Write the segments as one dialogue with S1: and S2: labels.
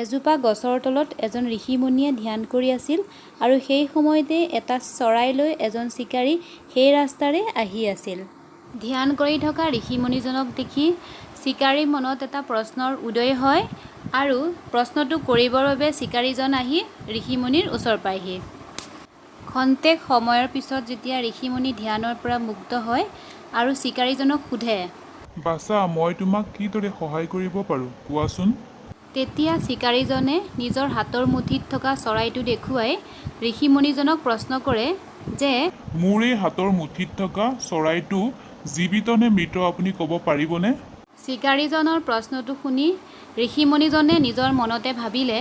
S1: এজোপা গছৰ তলত এজন ঋষিমুনিয়ে ধ্যান কৰি আছিল আৰু সেই সময়তে এটা চৰাই লৈ এজন চিকাৰী সেই ৰাস্তাৰে আহি আছিল। ধ্যান কৰি থকা ঋষিমুনিজনক দেখি চিকাৰীৰ মনত এটা প্ৰশ্নৰ উদয় হয় আৰু প্ৰশ্নটো কৰিবৰ বাবে চিকাৰীজন আহি ঋষিমুনিৰ ওচৰ পায়হি। খন্তেক সময়ৰ পিছত যেতিয়া ঋষিমুনি ধ্যানৰ পৰা মুক্ত হয় আৰু চিকাৰীজনক সোধে,
S2: বাছা, মই তোমাক কিদৰে সহায় কৰিব পাৰোঁ কোৱাচোন?
S1: তেতিয়া চিকাৰীজনে নিজৰ হাতৰ মুঠিত থকা চৰাইটো দেখুৱাই ঋষিমুনিজনক প্ৰশ্ন কৰে যে
S2: মোৰ এই হাতৰ মুঠিত থকা চৰাইটো জীৱিত নে মৃত আপুনি ক'ব পাৰিবনে?
S1: চিকাৰীজনৰ প্ৰশ্নটো শুনি ঋষিমুনিজনে নিজৰ মনতে ভাবিলে,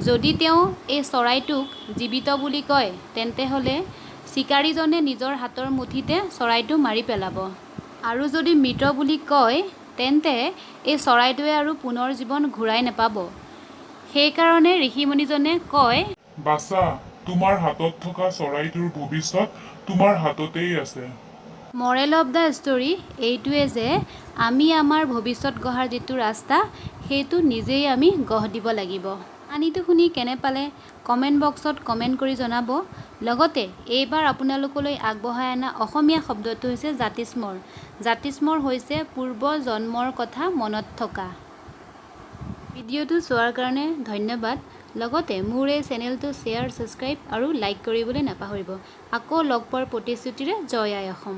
S1: যদি তেওঁ এই চৰাইটোক জীৱিত বুলি কয় তেন্তে হ'লে চিকাৰীজনে নিজৰ হাতৰ মুঠিতে চৰাইটো মাৰি পেলাব, আৰু যদি মৃত বুলি কয় তেন্তে এই চৰাইটোৱে আৰু পুনৰ জীৱন ঘূৰাই নাপাব। সেইকাৰণে ঋষিমুনিজনে কয়,
S2: বাছা, তোমাৰ হাতত থকা চৰাইটোৰ ভৱিষ্যত তোমাৰ হাততেই আছে।
S1: মৰেল অৱ দ্য ষ্টৰী এইটোৱে যে আমি আমাৰ ভৱিষ্যত গঢ়াৰ যিটো ৰাস্তা সেইটো নিজেই আমি গঢ় দিব লাগিব। কাহিনীটো শুনি কেনে পালে কমেণ্ট বক্সত কমেণ্ট কৰি জনাব। লগতে এইবাৰ আপোনালোকলৈ আগবঢ়াই অনা অসমীয়া শব্দটো হৈছে জাতিস্মৰ। জাতিস্মৰ হৈছে পূৰ্ব জন্মৰ কথা মনত থকা। ভিডিঅ'টো চোৱাৰ কাৰণে ধন্যবাদ। লগতে মোৰ এই চেনেলটো শ্বেয়াৰ, ছাবস্ক্ৰাইব আৰু লাইক কৰিবলৈ নাপাহৰিব। আকৌ লগ পোৱাৰ প্ৰতিশ্ৰুতিৰে জয় আই অসম।